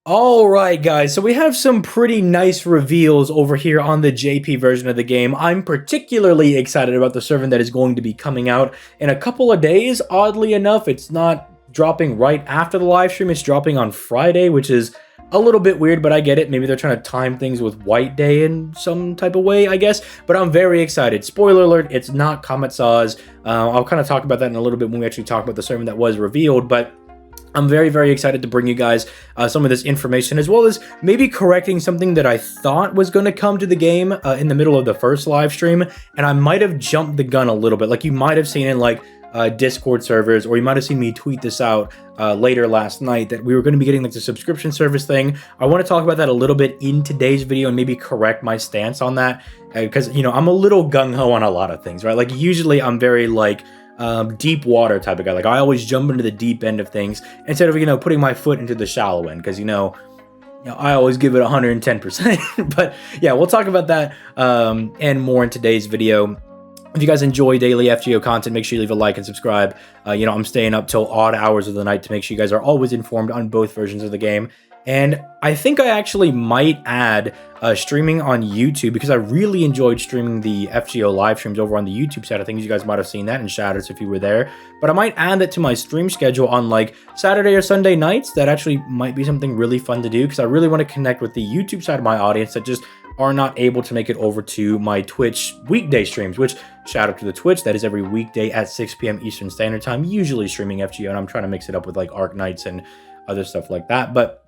All right, guys, so we have some pretty nice reveals over here on the JP version of the game. I'm particularly excited about the servant that is going to be coming out in a couple of days. Oddly enough, it's not dropping right after the live stream. It's dropping on Friday, which is a little bit weird, but I get it. Maybe they're trying to time things with White Day in some type of way, I guess. But I'm very excited. Spoiler alert, it's not Comet Saws. I'll kind of talk about that in a little bit when we actually talk about the servant that was revealed, but I'm very, very excited to bring you guys some of this information, as well as maybe correcting something that I thought was going to come to the game in the middle of the first live stream, and I might have jumped the gun a little bit. Like, you might have seen in like Discord servers, or you might have seen me tweet this out later last night, that we were going to be getting like the subscription service thing. I want to talk about that a little bit in today's video and maybe correct my stance on that, because, you know, I'm a little gung-ho on a lot of things, right? Like, usually I'm very like deep water type of guy. Like, I always jump into the deep end of things instead of, you know, putting my foot into the shallow end, because, you know, I always give it 110%. But yeah, we'll talk about that and more in today's video. If you guys enjoy daily FGO content, make sure you leave a like and subscribe. You know, I'm staying up till odd hours of the night to make sure you guys are always informed on both versions of the game. And I think I actually might add streaming on YouTube, because I really enjoyed streaming the FGO live streams over on the YouTube side of things. You guys might have seen that, and shoutouts if you were there. But I might add that to my stream schedule on like Saturday or Sunday nights. That actually might be something really fun to do, because I really want to connect with the YouTube side of my audience that just are not able to make it over to my Twitch weekday streams, which, shout out to the Twitch, that is every weekday at 6 p.m. Eastern Standard Time, usually streaming FGO, and I'm trying to mix it up with like Arc Nights and other stuff like that. But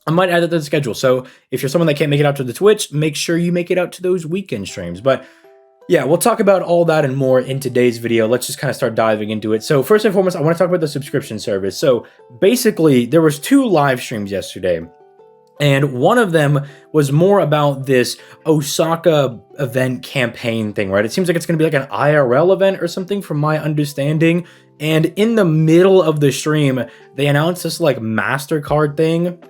I might add that to the schedule. So if you're someone that can't make it out to the Twitch, make sure you make it out to those weekend streams. But yeah, we'll talk about all that and more in today's video. Let's just kind of start diving into it. So first and foremost, I want to talk about the subscription service. So basically, there was 2 live streams yesterday, and one of them was more about this Osaka event campaign thing, right? It seems like it's going to be like an IRL event or something, from my understanding. And in the middle of the stream, they announced this like MasterCard thing,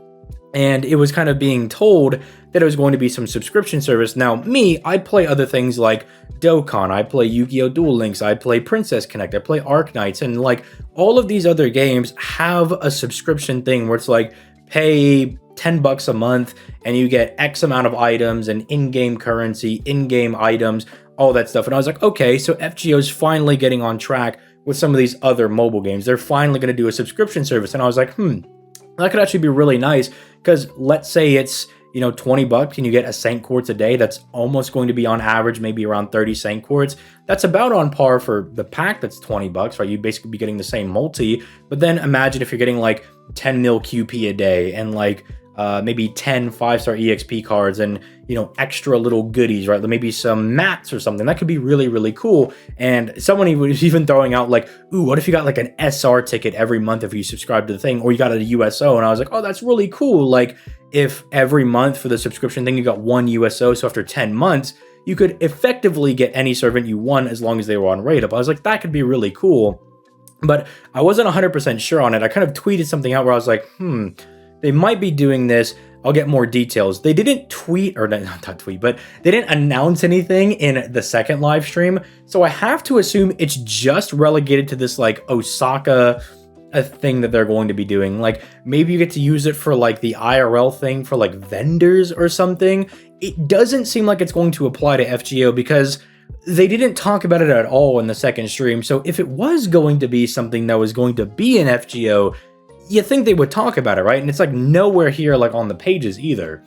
and it was kind of being told that it was going to be some subscription service. Now, me, I play other things like Dokkan, I play Yu-Gi-Oh! Duel Links, I play Princess Connect, I play Arc Knights, and like all of these other games have a subscription thing where it's like, pay $10 a month and you get X amount of items and in-game currency, in-game items, all that stuff. And I was like, okay, so FGO is finally getting on track with some of these other mobile games. They're finally going to do a subscription service. And I was like, that could actually be really nice, because let's say it's, you know, $20 and you get a Saint Quartz a day. That's almost going to be on average maybe around 30 Saint Quartz. That's about on par for the pack that's $20, right? You'd basically be getting the same multi. But then imagine if you're getting like 10 mil QP a day and like maybe 10 5-star EXP cards and, you know, extra little goodies, right? Maybe some mats or something. That could be really, really cool. And someone was even throwing out like, ooh, what if you got like an SR ticket every month if you subscribe to the thing, or you got a USO? And I was like, oh, that's really cool. Like, if every month for the subscription thing you got 1 USO, so after 10 months, you could effectively get any servant you want as long as they were on rate up. I was like, that could be really cool. But I wasn't 100% sure on it. I kind of tweeted something out where I was like, they might be doing this. I'll get more details. They didn't tweet, or not tweet, but they didn't announce anything in the second live stream. So I have to assume it's just relegated to this like Osaka thing that they're going to be doing. Like, maybe you get to use it for like the IRL thing for like vendors or something. It doesn't seem like it's going to apply to FGO, because they didn't talk about it at all in the second stream. So if it was going to be something that was going to be in FGO, you think they would talk about it, right? And it's like nowhere here like on the pages either.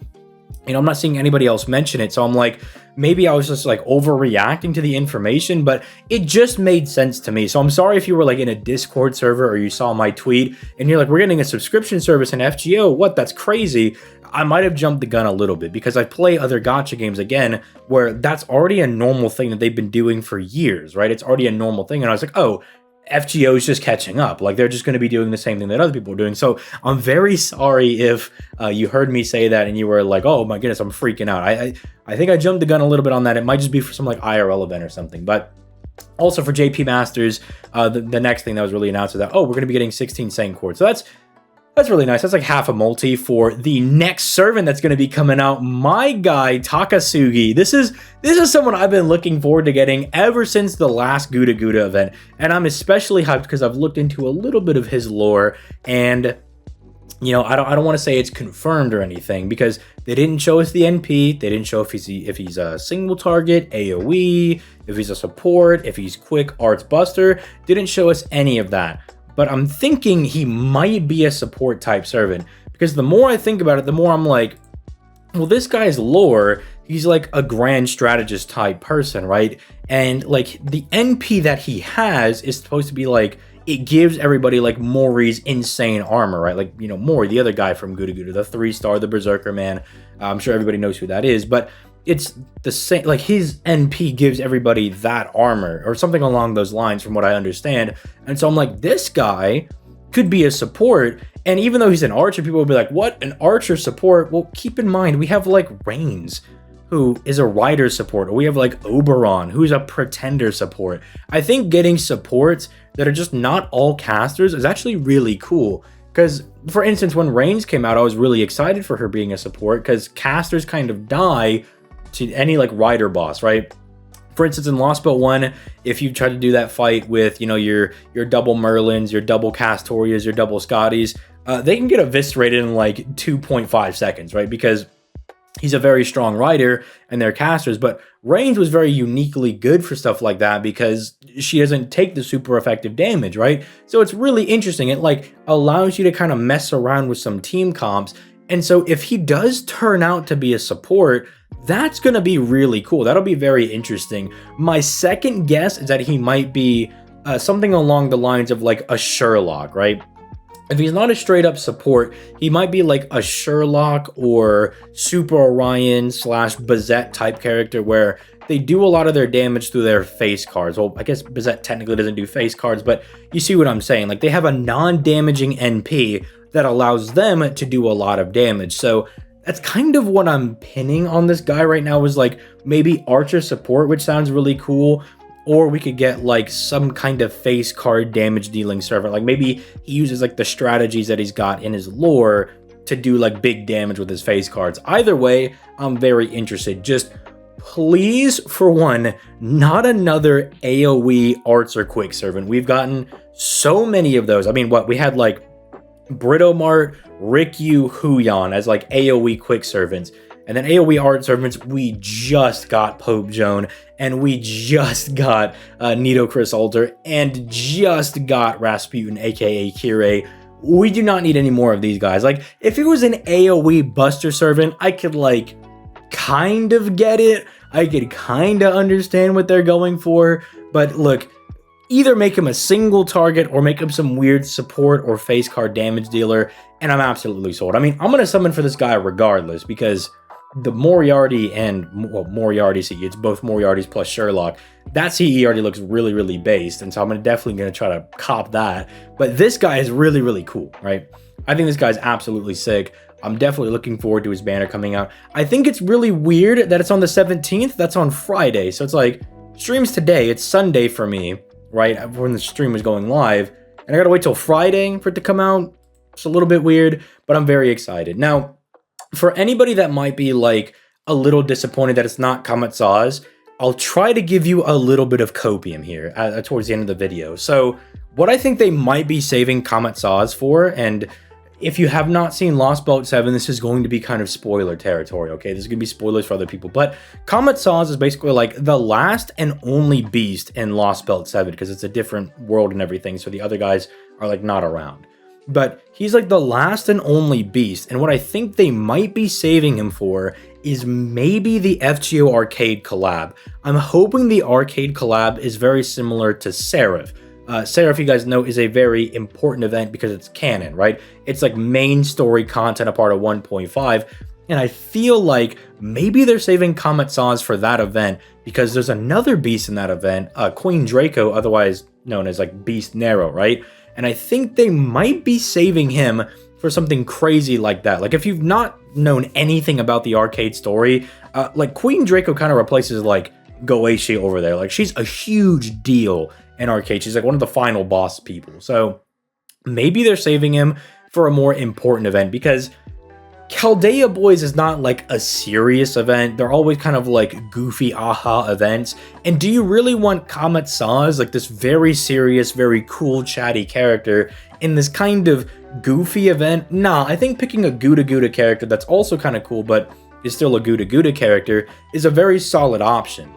You know, I'm not seeing anybody else mention it. So I'm like, maybe I was just like overreacting to the information, but it just made sense to me. So I'm sorry if you were like in a Discord server or you saw my tweet and you're like, we're getting a subscription service in FGO. What? That's crazy. I might have jumped the gun a little bit, because I play other gacha games again where that's already a normal thing that they've been doing for years, right? It's already a normal thing. And I was like, oh, FGO is just catching up. Like, they're just going to be doing the same thing that other people are doing. So I'm very sorry if you heard me say that and you were like, oh my goodness, I'm freaking out. I think I jumped the gun a little bit on that. It might just be for some like IRL event or something. But also for JP Masters, the next thing that was really announced is that, oh, we're going to be getting 16 Saint Quartz. So that's really nice. That's like half a multi for the next servant that's going to be coming out. My guy, Takasugi. This is someone I've been looking forward to getting ever since the last Gouda Gouda event. And I'm especially hyped because I've looked into a little bit of his lore. And you know, I don't want to say it's confirmed or anything because they didn't show us the NP. They didn't show if he's a single target, AoE, if he's a support, if he's quick arts buster. Didn't show us any of that. But I'm thinking he might be a support type servant because the more I think about it, the more I'm like, well, this guy's lore, he's like a grand strategist type person, right? And like the NP that he has is supposed to be like, it gives everybody like Mori's insane armor, right? Like, you know, Mori, the other guy from Guda Guda, the 3-star, the Berserker man. I'm sure everybody knows who that is, but it's the same, like his NP gives everybody that armor or something along those lines from what I understand. And so I'm like, this guy could be a support. And even though he's an archer, people will be like, what, an archer support? Well, keep in mind, we have like Reigns, who is a rider support, or we have like Oberon, who's a pretender support. I think getting supports that are just not all casters is actually really cool. Because, for instance, when Reigns came out, I was really excited for her being a support, because casters kind of die to any like rider boss, right? For instance, in Lost Belt 1, if you try to do that fight with, you know, your double Merlins, your double Castorias, your double Scotties, they can get eviscerated in like 2.5 seconds, right? Because he's a very strong rider and they're casters, but Reigns was very uniquely good for stuff like that because she doesn't take the super effective damage, right? So it's really interesting. It like allows you to kind of mess around with some team comps. And so if he does turn out to be a support, that's going to be really cool. That'll be very interesting. My second guess is that he might be something along the lines of like a Sherlock, right? If he's not a straight up support, he might be like a Sherlock or Super Orion / Bazette type character where they do a lot of their damage through their face cards. Well, I guess Bazette technically doesn't do face cards, but you see what I'm saying. Like they have a non-damaging NP that allows them to do a lot of damage. So that's kind of what I'm pinning on this guy right now, is like maybe Archer support, which sounds really cool. Or we could get like some kind of face card damage dealing servant. Like maybe he uses like the strategies that he's got in his lore to do like big damage with his face cards. Either way, I'm very interested. Just please, for one, not another AoE arts or quick servant. We've gotten so many of those. I mean, what we had like Britomart, Rikyu, Huyan as like AoE quick servants. And then AoE art servants, we just got Pope Joan, and we just got Nito Chris Alter, and just got Rasputin, aka Kirei. We do not need any more of these guys. Like, if it was an AoE buster servant, I could like kind of get it. I could kind of understand what they're going for. But look, either make him a single target or make him some weird support or face card damage dealer, and I'm absolutely sold. I mean, I'm going to summon for this guy regardless, because the Moriarty and, well, Moriarty CE, it's both Moriarty's plus Sherlock. That CE already looks really, really based, and so I'm definitely going to try to cop that. But this guy is really, really cool, right? I think this guy's absolutely sick. I'm definitely looking forward to his banner coming out. I think it's really weird that it's on the 17th. That's on Friday, so it's like, streams today, it's Sunday for me, right? When the stream was going live, and I gotta wait till Friday for it to come out. It's a little bit weird, but I'm very excited. Now, for anybody that might be like a little disappointed that it's not Comet Saws, I'll try to give you a little bit of copium here towards the end of the video. So what I think they might be saving Comet Saws for, and if you have not seen Lost Belt 7, this is going to be kind of spoiler territory, okay? This is going to be spoilers for other people, but Comet Saws is basically like the last and only beast in Lost Belt 7, because it's a different world and everything, so the other guys are like not around. But he's like the last and only beast, and what I think they might be saving him for is maybe the FGO Arcade collab. I'm hoping the Arcade collab is very similar to Seraph. Seraph, you guys know, is a very important event because it's canon, right? It's like main story content, a part of 1.5, and I feel like maybe they're saving Comet Saws for that event because there's another beast in that event, Queen Draco, otherwise known as like Beast Nero, right? And I think they might be saving him for something crazy like that. Like, if you've not known anything about the Arcade story, like Queen Draco kind of replaces like Goeishi over there. Like, she's a huge deal in Arcade. She's like one of the final boss people. So maybe they're saving him for a more important event, because Chaldea Boys is not like a serious event. They're always kind of like goofy aha events. And do you really want Comet Saws, like this very serious, very cool, chatty character, in this kind of goofy event, nah, I think picking a Gouda character that's also kind of cool, but is still a Gouda character, is a very solid option.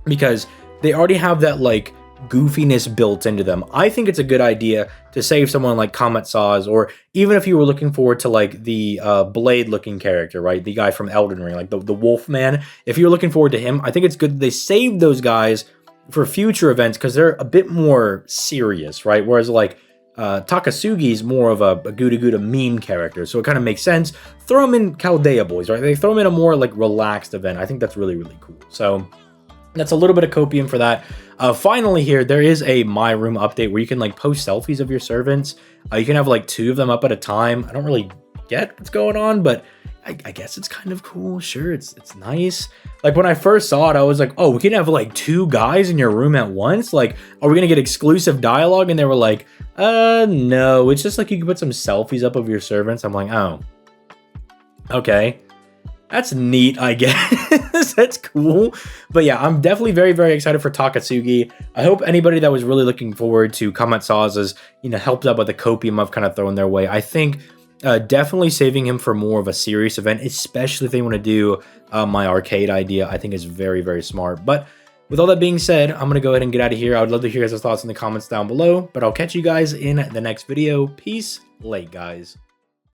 Because they already have that, like, goofiness built into them. I think it's a good idea to save someone like Kamatsa's, or even if you were looking forward to, like, the Blade-looking character, right? The guy from Elden Ring, like, the Wolf Man. If you're looking forward to him, I think it's good that they save those guys for future events, because they're a bit more serious, right? Whereas, like, Takasugi's more of a Gouda meme character, so it kind of makes sense. Throw him in Chaldea Boys, right? They throw him in a more, like, relaxed event. I think that's really, really cool. So that's a little bit of copium for that. Finally here, there is a My Room update where you can, like, post selfies of your servants. You can have, like, 2 of them up at a time. I don't really get what's going on, but I guess it's kind of cool. Sure, it's nice. Like, when I first saw it, I was like, oh, we can have, like, 2 guys in your room at once? Like, are we gonna get exclusive dialogue? And they were like, no, it's just like you can put some selfies up of your servants. I'm like, oh, okay. That's neat, I guess. That's cool. But yeah, I'm definitely very, very excited for Takasugi. I hope anybody that was really looking forward to Kamatsa's, you know, helped out with the copium I've kind of thrown their way. I think definitely saving him for more of a serious event, especially if they want to do my arcade idea, I think is very, very smart. But with all that being said, I'm going to go ahead and get out of here. I would love to hear your guys' thoughts in the comments down below, but I'll catch you guys in the next video. Peace. Late, guys.